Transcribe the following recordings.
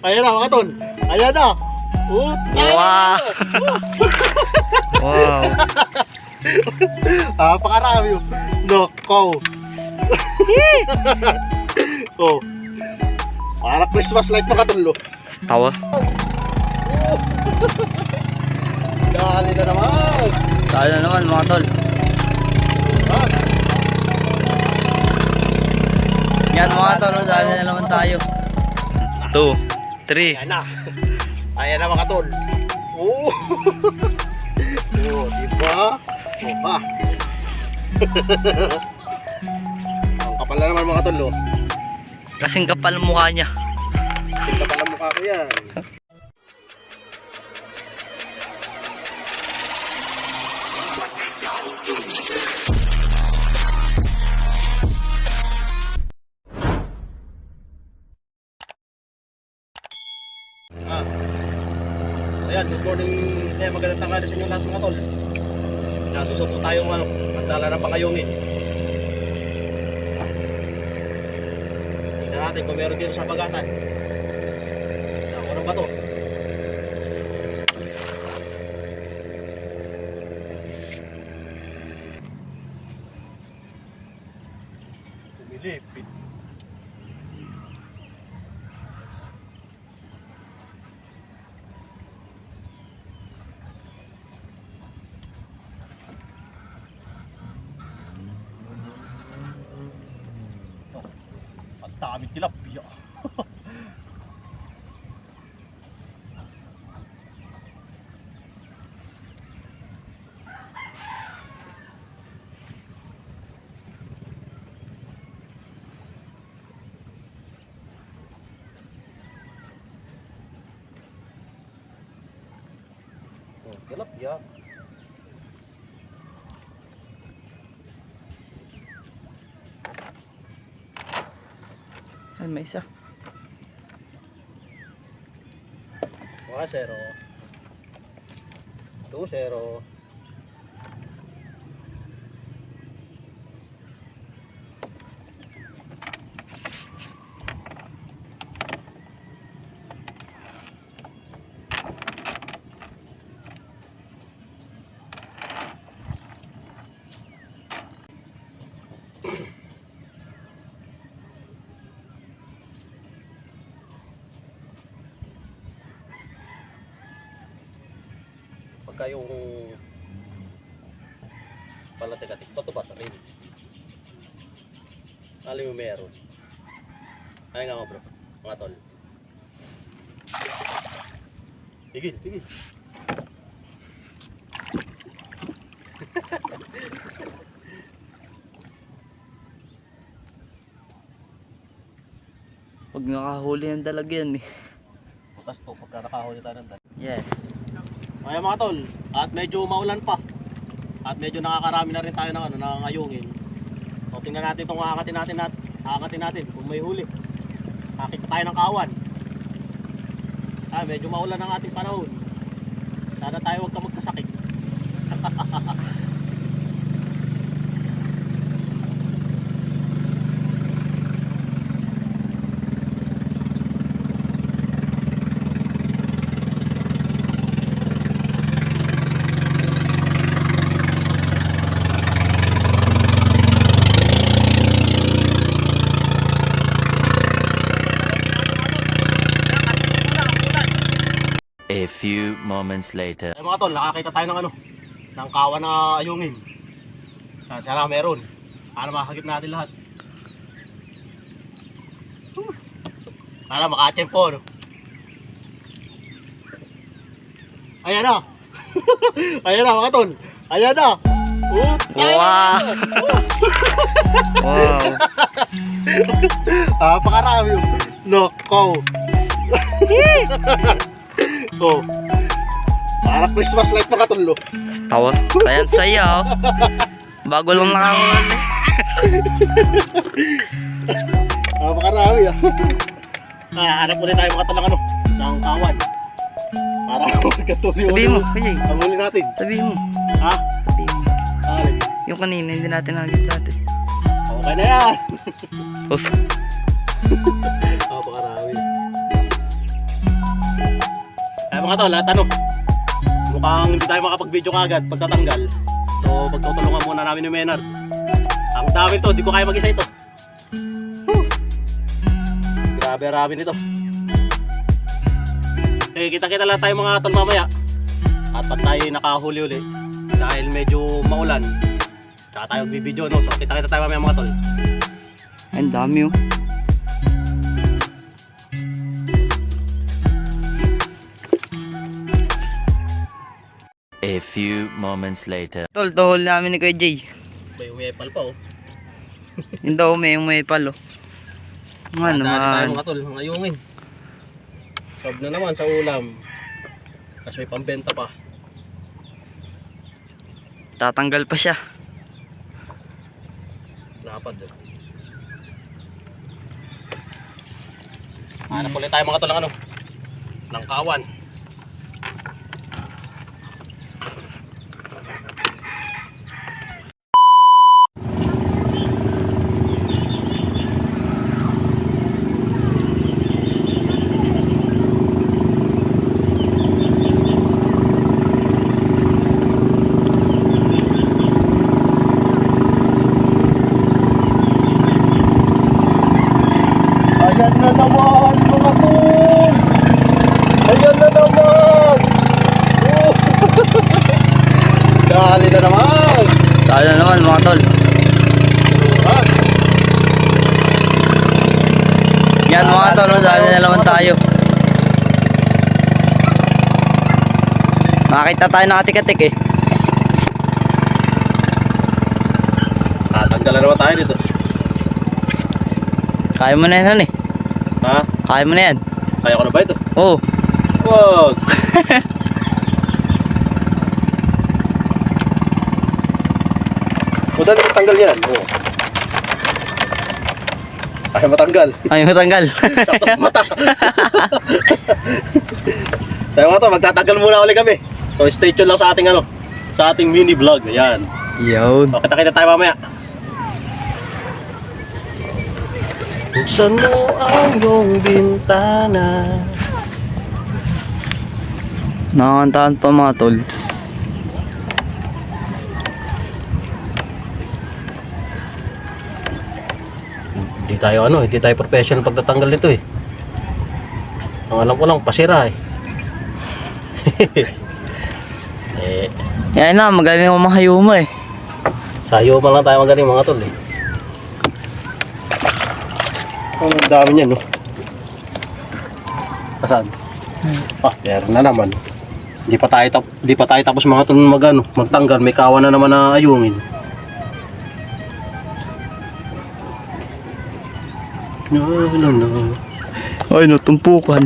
Ayan na mga tol. Ayan na. Wow. Wow. Pakarami yun. Nakaw. Oh. Parang Christmas light mga tol. Tawa. Dali na naman. Tayo na naman mga tol. Yan mga tol, dali na naman tayo. 2, 3. Ayan na. Ayan na mga tol. Oh. Oh, diba? Oh, ba? Ang kapal na naman mga tol. Kasing kapal ang mukha niya. Ang kapal na mukha ko yan. Ayan, good morning. Magandang tanghali sa inyo lahat mga tol. Natusok po tayong magdala ng pangayungin. Tingnan natin kung meron dito sa bagatan. Ako ng bato. Kumilipit. Daming tilapia. Oh, tilapia. Ay, may isa. 1-0. 2-0. Pagka yung palatik-atik, bato-bato rin. Alam mo meron. Ay nga mo bro, mga tol. Pigil, pigil. Pag nakahuli ng dalag yan eh. Butas to, pagka nakahuli tayo ng dal. Yes. Ayan mga tol, at medyo maulan pa. At medyo nakakarami na rin tayo ng ng ayungin. So tingnan natin itong aakatin natin kung may huli. Nakita tayo ng kawan. Medyo maulan ang ating panahon. Sana tayo huwag ka magkasakit. A few moments later. Ay mga tol, nakakita tayo ng ng kawan na ayungin. Sana meron. Para makakagip natin lahat. Para makachempo, no? Ayan na. Ayan na mga tol. Ayan na. Wow. Wow. Pakarami yun. Nakaw. So, parang Christmas light mga tol. Tawa. Sayang-saya oh. Bago lang nakahuli. Pakarami ah. Hanap ulit tayo mga tol ng kawan. Para magkatuloy Sabihin mo, Kajay. ang huli natin. Sabihin mo. Ha? Sabihin mo. Alin? Yung kanina, hindi natin nakagit dati. Okay na yan. Puso. Pakarami. mga tol, at ano, mukhang hindi tayo makapag-video kagad pagtatanggal. So pagtutulungan muna namin ni Menard. Ang dami to, di ko kaya mag-isa ito. Grabe rami nito. Okay, kita-kita lang tayo mga tol mamaya. At pag tayo nakahuli-uli, dahil medyo maulan, tsaka tayo magbibideo, no? So kita-kita tayo mamaya mga tol. Ang dami oh. A few moments later. Tol, tohol namin ni Kuya Jay. May umepal pa oh. Yung daw may palo. Ano Dali tayo naman. mga tol, ngayungin. Sob na naman sa ulam. Kasi may pambenta pa. Tatanggal pa siya. Lapad eh. Hanap ulit tayo mga tol ng ano, ng kawan. Ayan na naman mga tol! Ayan na naman! Oh. Dali na naman! Tayo na naman mga tol. Yan mga tol, dali na naman tayo. Makita tayo nakatik-atik eh. Tatanggalan naman tayo dito. Kaya mo na yan eh. Ha? Kaya mo na yan. Kaya ko na ba ito? Oo. Wag! Madali matanggal yan. Oo. Ayaw matanggal. Ay, matanggal. Sakto sa mata. Tayo mga to, magtatanggal muna ulit kami. So stay tuned lang sa ating ano, sa ating mini vlog. Ayan. Yun. O, kita-kita tayo mamaya. Buksan mo ang iyong bintana. Nakakantahan pa mga tol. Hindi tayo professional pagtatanggal nito eh. Ang alam ko lang, pasira eh. Eh, Yan na, magaling ako mahayuma eh. sa Yuma lang tayo magaling mga tol eh. Ang dami niyan no. Saan? Ah, meron na naman. Di pa tayo tapos mga tol magtanggal, may kawan na naman na ayungin. No. Ay, natumpukan.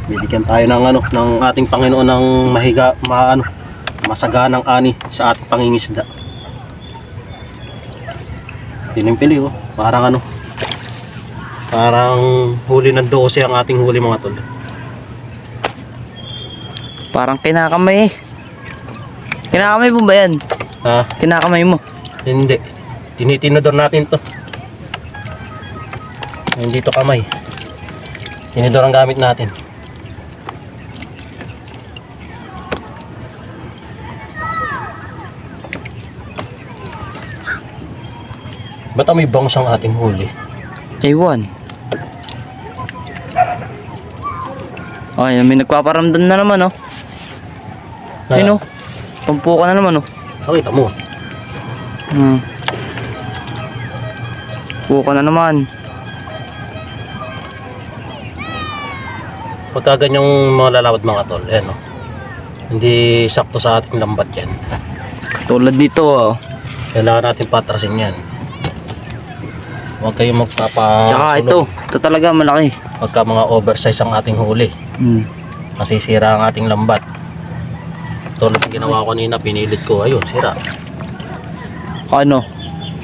Bibigyan tayo ng ano, ng ating Panginoon ng masaganang ani sa ating pangingisda. Tinimpili oh, parang huli ng 12 ang ating huli mga tol. Parang kinakamay eh. Kinakamay mo ba yan? Ha? Kinakamay mo. Hindi. Tinitinador natin to. Hindi to kamay. Tinidor ang gamit natin. Ba't may bangus ang ating huli? Ewan. Ay, may nagpaparamdam na naman oh. Ayun oh. Tumpukan na naman oh. Nakita mo. Tumpukan na naman. Pagka ganyang mga lalawad mga tol, ayan oh. Hindi sakto sa ating lambat yan. Tulad dito oh. Kailangan natin patrasin yan. Huwag kayong Tsaka magpapasunod. ito talaga malaki. Pagka mga oversize ang ating huli, masisira ang ating lambat. Tulad ng ginawa ko kanina, pinilit ko, ayun, sira. Ano?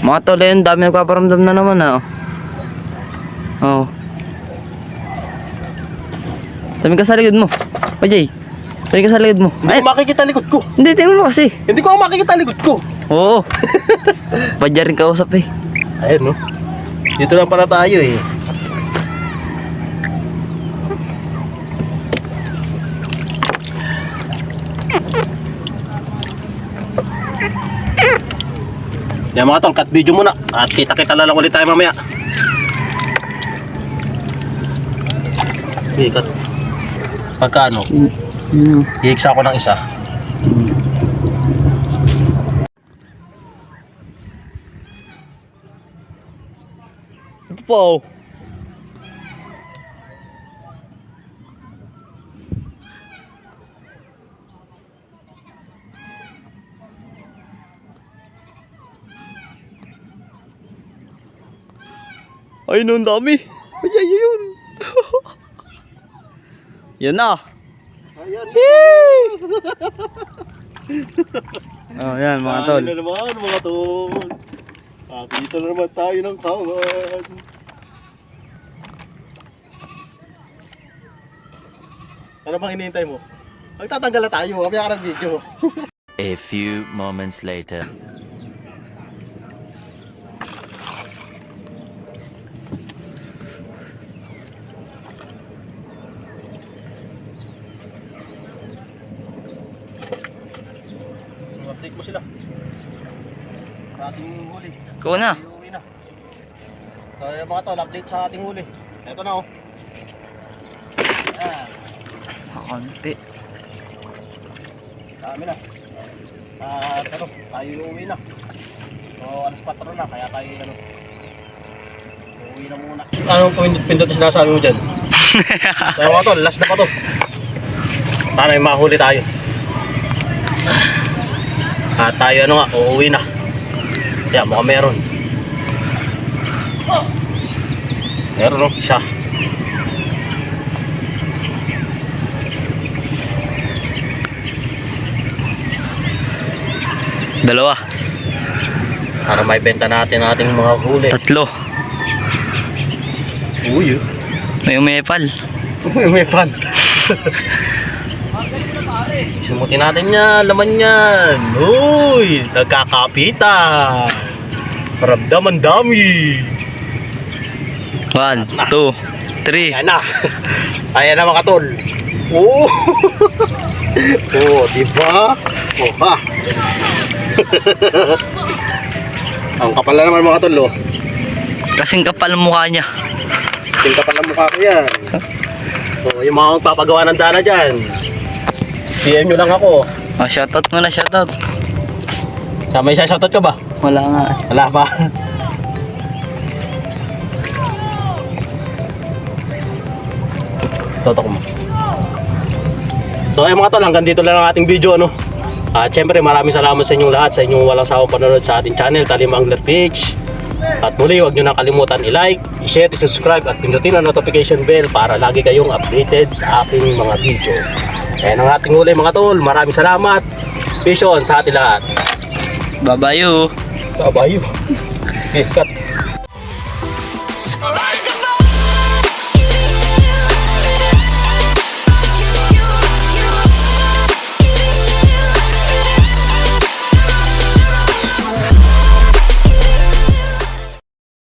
Mga tol, yun, dami nagpaparamdam na naman ah. Oh. Dami ka sa likod mo. Pajay, dami ka sa likod mo. Hindi ko makikita likod ko. Hindi, tingnan mo kasi. Hindi ko makikita likod ko. Oo. Padya rin kausap eh. Ayun no. Dito lang pala tayo eh. Yan mga tol, cut video muna. At kita-kita lang ulit tayo mamaya. Okay, cut. Pagka ano, i-iksa ko ng isa. Ito po. Ay, no, ang dami. Ay, yun. Yan na. Ayan. Oh, yan mga tol. Ayan na naman mga tol. Dito na naman tayo ng kawan. Ano bang hinihintay mo? Magtatanggal na tayo. Mamaya ka ng video. A few moments later. Update mo sila. Sa ating huli. Ikaw na. Iuwi na. So yung mga tol, update sa ating huli. Ito na oh. Ayan. Konti. Dami na. At ano, tayo iuwi na. So alas 4 na, kaya tayo ano. Uwi na muna. Anong pindot na sinasabi mo dyan? So mga tol, last na pa to. Sana may mahuli tayo. At tayo ano nga, uuwi na. Yan, mukhang meron. Meron no, isa. Dalawa. Para may benta natin ating mga huli. Tatlo. Uy, May umepal. may pan. Sumutin natin yan, laman yan. Uy, nagkakapitan. Paramdaman dami. 1, 2, 3. Ayan na. Ayan na mga tol. Oo. Oo, diba? Oh, ha. Ang kapal na naman mga tol, oh. Kasing kapal ang mukha niya. Kasing kapal ang mukha ko yan. Oh, yung mga magpapagawa ng dana dyan. PM nyo lang ako. Oh, shoutout mo na, shoutout. May shoutout ka ba? Wala nga. Wala ba? Totok mo. So ay mga tol, hanggang dito lang ang ating video ano. At syempre maraming salamat sa inyong lahat, sa inyong walang sawang panonood sa ating channel, Talim Angler Page. At muli, huwag nyo na kalimutan i-like, i-share, i-subscribe at pindutin ang notification bell para lagi kayong updated sa aking mga video. Ayan ang ating huli mga tol, maraming salamat. Peace on sa ating lahat. Babayo. Babayo. Okay, cut.